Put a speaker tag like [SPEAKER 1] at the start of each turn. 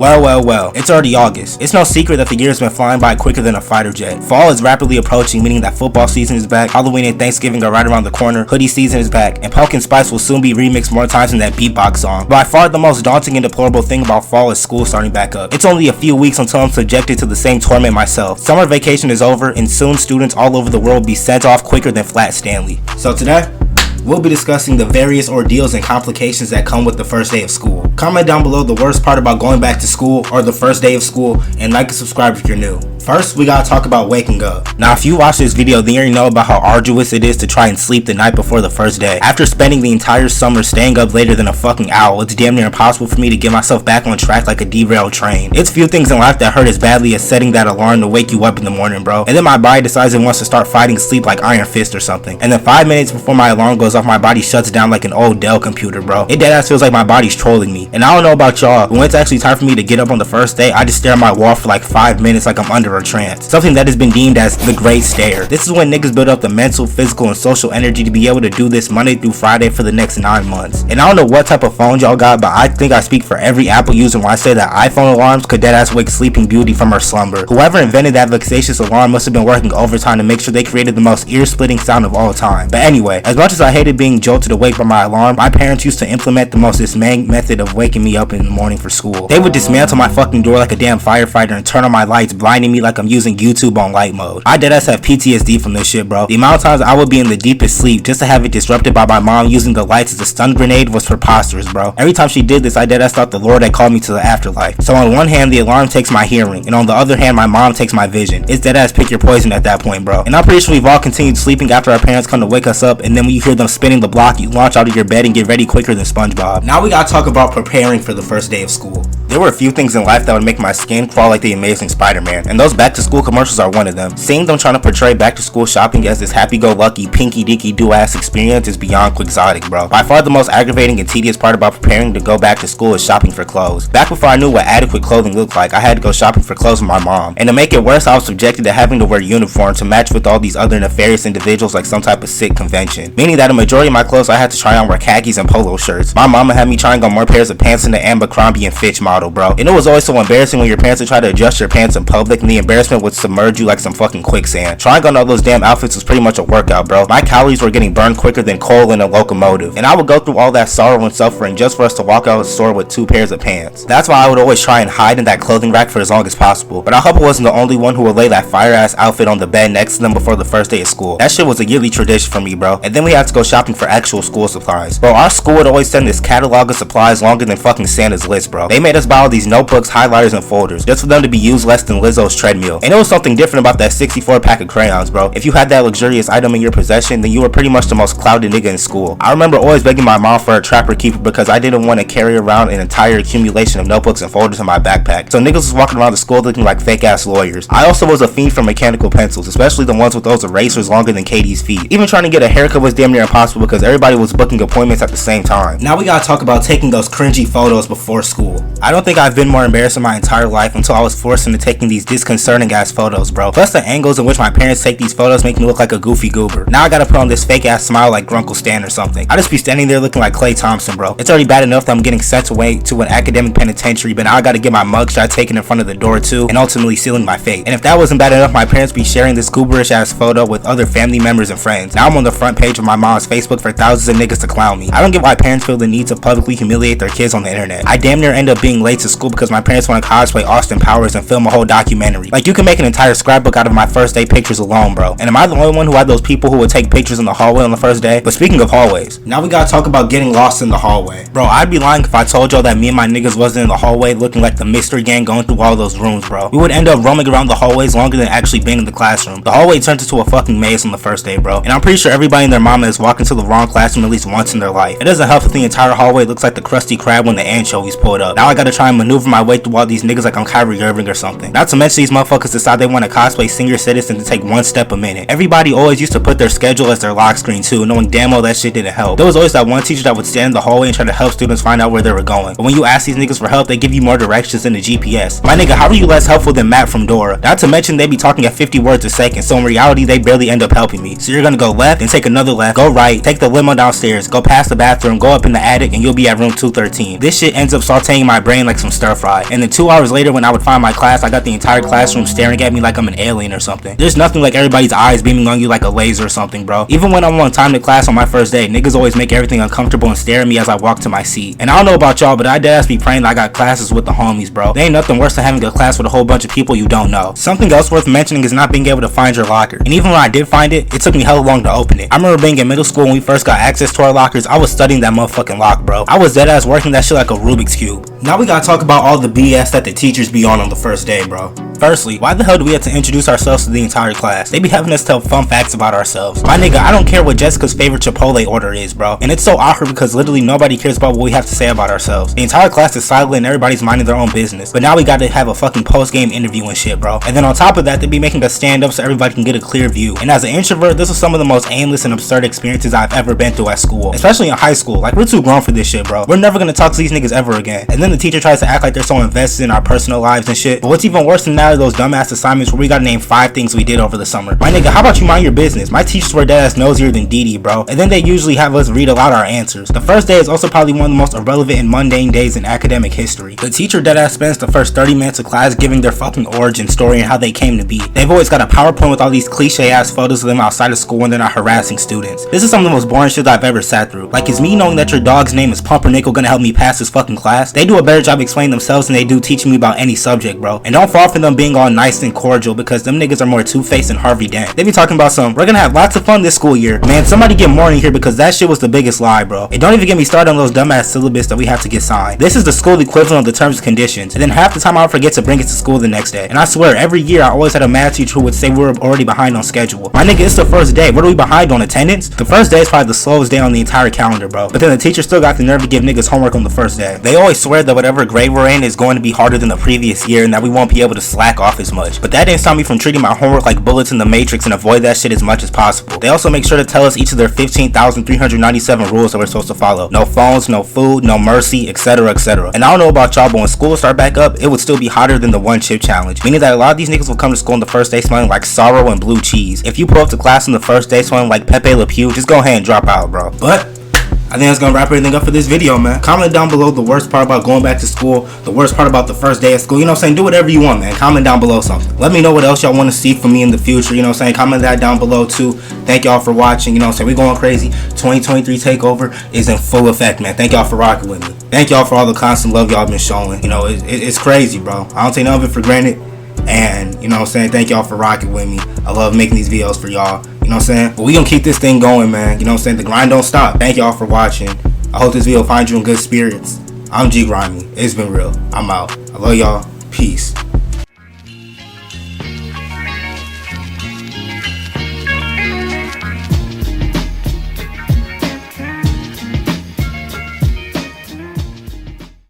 [SPEAKER 1] Well, it's already August. It's no secret that the year has been flying by quicker than a fighter jet. Fall is rapidly approaching, meaning that football season is back, Halloween and Thanksgiving are right around the corner, hoodie season is back, and Pumpkin Spice will soon be remixed more times than that beatbox song. By far the most daunting and deplorable thing about fall is school starting back up. It's only a few weeks until I'm subjected to the same torment myself. Summer vacation is over, and soon students all over the world will be sent off quicker than Flat Stanley. So today, we'll be discussing the various ordeals and complications that come with the first day of school. Comment down below the worst part about going back to school or the first day of school, and like and subscribe if you're new. First, we gotta talk about waking up. Now, if you watch this video, then you already know about how arduous it is to try and sleep the night before the first day. After spending the entire summer staying up later than a fucking owl, it's damn near impossible for me to get myself back on track like a derailed train. It's few things in life that hurt as badly as setting that alarm to wake you up in the morning, bro. And then my body decides it wants to start fighting sleep like Iron Fist or something. And then 5 minutes before my alarm goes off, my body shuts down like an old Dell computer, bro. It deadass feels like my body's trolling me. And I don't know about y'all, but when it's actually time for me to get up on the first day, I just stare at my wall for like 5 minutes like I'm under a trance. Something that has been deemed as the great stare. This is when niggas build up the mental, physical, and social energy to be able to do this Monday through Friday for the next 9 months. And I don't know what type of phone y'all got, but I think I speak for every Apple user when I say that iPhone alarms could deadass wake Sleeping Beauty from her slumber. Whoever invented that vexatious alarm must have been working overtime to make sure they created the most ear-splitting sound of all time. But anyway, as much as I hated being jolted awake by my alarm, my parents used to implement the most dismaying method of waking me up in the morning for school. They would dismantle my fucking door like a damn firefighter and turn on my lights, blinding me like I'm using YouTube on light mode. I deadass have PTSD from this shit, bro. The amount of times I would be in the deepest sleep just to have it disrupted by my mom using the lights as a stun grenade was preposterous, bro. Every time she did this, I deadass thought the Lord had called me to the afterlife. So on one hand, the alarm takes my hearing, and on the other hand, my mom takes my vision. It's deadass pick your poison at that point, bro. And I'm pretty sure we've all continued sleeping after our parents come to wake us up, and then when you hear them spinning the block, you launch out of your bed and get ready quicker than SpongeBob. Now we gotta talk about preparing for the first day of school. There were a few things in life that would make my skin crawl like the Amazing Spider-Man, and those back to school commercials are one of them. Seeing them trying to portray back to school shopping as this happy-go-lucky, pinky-dinky-do-ass experience is beyond quixotic, bro. By far the most aggravating and tedious part about preparing to go back to school is shopping for clothes. Back before I knew what adequate clothing looked like, I had to go shopping for clothes with my mom. And to make it worse, I was subjected to having to wear uniform to match with all these other nefarious individuals like some type of sick convention. Meaning that a majority of my clothes I had to try on were khakis and polo shirts. My mama had me trying on more pairs of pants than the Abercrombie and Fitch model, bro. And it was always so embarrassing when your parents would try to adjust your pants in public and the embarrassment would submerge you like some fucking quicksand. Trying on all those damn outfits was pretty much a workout, bro. My calories were getting burned quicker than coal in a locomotive. And I would go through all that sorrow and suffering just for us to walk out of the store with 2 pairs of pants. That's why I would always try and hide in that clothing rack for as long as possible. But I hope I wasn't the only one who would lay that fire ass outfit on the bed next to them before the first day of school. That shit was a yearly tradition for me, bro. And then we had to go shopping for actual school supplies. Bro, our school would always send this catalog of supplies longer than fucking Santa's list, bro. They made us buy all these notebooks, highlighters, and folders just for them to be used less than Lizzo's treadmill. And it was something different about that 64 pack of crayons, bro. If you had that luxurious item in your possession, then you were pretty much the most clouded nigga in school. I remember always begging my mom for a trapper keeper because I didn't want to carry around an entire accumulation of notebooks and folders in my backpack. So niggas was walking around the school looking like fake ass lawyers. I also was a fiend for mechanical pencils, especially the ones with those erasers longer than Katie's feet. Even trying to get a haircut was damn near impossible because everybody was booking appointments at the same time. Now we gotta talk about taking those cringy photos before school. I don't think I've been more embarrassed in my entire life until I was forced into taking these disconcerting ass photos, bro. Plus the angles in which my parents take these photos make me look like a goofy goober. Now I gotta put on this fake ass smile like Grunkle Stan or something. I just be standing there looking like Klay Thompson, bro. It's already bad enough that I'm getting sent away to an academic penitentiary, but now I gotta get my mugshot taken in front of the door too, and ultimately sealing my fate. And if that wasn't bad enough, my parents be sharing this gooberish ass photo with other family members and friends. Now I'm on the front page of my mom's Facebook for thousands of niggas to clown me. I don't get why parents feel the need to publicly humiliate their kids on the internet. I damn near end up being late to school because my parents want to cosplay Austin Powers and film a whole documentary. Like, you can make an entire scrapbook out of my first day pictures alone, bro. And am I the only one who had those people who would take pictures in the hallway on the first day? But speaking of hallways, now we gotta talk about getting lost in the hallway. Bro, I'd be lying if I told y'all that me and my niggas wasn't in the hallway looking like the mystery gang going through all those rooms, bro. We would end up roaming around the hallways longer than actually being in the classroom. The hallway turned into a fucking maze on the first day, bro. And I'm pretty sure everybody and their mama has walked into the wrong classroom at least once in their life. It doesn't help if the entire hallway looks like the Krusty Krab when the anchovies pulled up. Now I gotta try and maneuver my way through all these niggas like I'm Kyrie Irving or something. Not to mention these these motherfuckers decide they want to cosplay senior citizen to take one step a minute. Everybody always used to put their schedule as their lock screen too, knowing damn well that shit didn't help. There was always that one teacher that would stand in the hallway and try to help students find out where they were going. But when you ask these niggas for help, they give you more directions than the GPS. My nigga, how are you less helpful than Matt from Dora? Not to mention they be talking at 50 words a second, so in reality they barely end up helping me. So you're gonna go left, then take another left, go right, take the limo downstairs, go past the bathroom, go up in the attic, and you'll be at room 213. This shit ends up sauteing my brain like some stir fry. And then 2 hours later when I would find my class, I got the entire classroom staring at me like I'm an alien or something. There's nothing like everybody's eyes beaming on you like a laser or something, bro. Even when I'm on time to class on my first day, niggas always make everything uncomfortable and stare at me as I walk to my seat. And I don't know about y'all, but I deadass be praying that I got classes with the homies, bro. There ain't nothing worse than having a class with a whole bunch of people you don't know. Something else worth mentioning is not being able to find your locker. And even when I did find it, it took me hella long to open it. I remember being in middle school when we first got access to our lockers, I was studying that motherfucking lock, bro. I was deadass working that shit like a Rubik's Cube. Now we gotta talk about all the BS that the teachers be on the first day, bro. Firstly, why the hell do we have to introduce ourselves to the entire class? They be having us tell fun facts about ourselves. My nigga, I don't care what Jessica's favorite Chipotle order is, bro. And it's so awkward because literally nobody cares about what we have to say about ourselves. The entire class is silent and everybody's minding their own business. But now we gotta have a fucking post-game interview and shit, bro. And then on top of that, they be making us stand up so everybody can get a clear view. And as an introvert, this was some of the most aimless and absurd experiences I've ever been through at school. Especially in high school. Like, we're too grown for this shit, bro. We're never gonna talk to these niggas ever again. And then the teacher tries to act like they're so invested in our personal lives and shit. But what's even worse than that are those dumbass assignments where we gotta name 5 things we did over the summer. My nigga, how about you mind your business? My teachers were deadass nosier than Dee Dee, bro. And then they usually have us read aloud our answers. The first day is also probably one of the most irrelevant and mundane days in academic history. The teacher deadass spends the first 30 minutes of class giving their fucking origin story and how they came to be. They've always got a PowerPoint with all these cliche ass photos of them outside of school when they're not harassing students. This is some of the most boring shit I've ever sat through. Like, is me knowing that your dog's name is Pumpernickel gonna help me pass this fucking class? They do a better job explaining themselves than they do teaching me about any subject, bro. And don't fall for them being all nice and cordial because them niggas are more two-faced than Harvey Dent. They be talking about we're gonna have lots of fun this school year. Man, somebody get more in here because that shit was the biggest lie, bro. And don't even get me started on those dumbass syllabus that we have to get signed. This is the school equivalent of the terms and conditions. And then half the time I would forget to bring it to school the next day. And I swear, every year I always had a math teacher who would say we were already behind on schedule. My nigga, it's the first day. What are we behind on, attendance? The first day is probably the slowest day on the entire calendar, bro. But then the teacher still got the nerve to give niggas homework on the first day. They always swear that whatever grade we're in is going to be harder than the previous year and that we won't be able to slack off as much. But that didn't stop me from treating my homework like bullets in the Matrix and avoid that shit as much as possible. They also make sure to tell us each of their 15,397 rules that we're supposed to follow. No phones, no food, no mercy, etc, etc. And I don't know about y'all, but when school start back up, it would still be hotter than the one chip challenge. Meaning that a lot of these niggas will come to school on the first day smelling like sorrow and blue cheese. If you pull up to class on the first day smelling like Pepe Le Pew, just go ahead and drop out, bro. But I think that's gonna wrap everything up for this video, man. Comment down below the worst part about going back to school, the worst part about the first day of school. You know what I'm saying? Do whatever you want, man. Comment down below something. Let me know what else y'all want to see from me in the future. You know what I'm saying? Comment that down below too. Thank y'all for watching. You know what I'm saying? We going crazy. 2023 takeover is in full effect, man. Thank y'all for rocking with me. Thank y'all for all the constant love y'all been showing. You know, it's crazy, bro. I don't take none of it for granted. And you know what I'm saying? Thank y'all for rocking with me. I love making these videos for y'all. You know what I'm saying? But we gonna keep this thing going, man. You know what I'm saying? The grind don't stop. Thank y'all for watching. I hope this video finds you in good spirits. I'm ggrimey. It's been real. I'm out. I love y'all. Peace.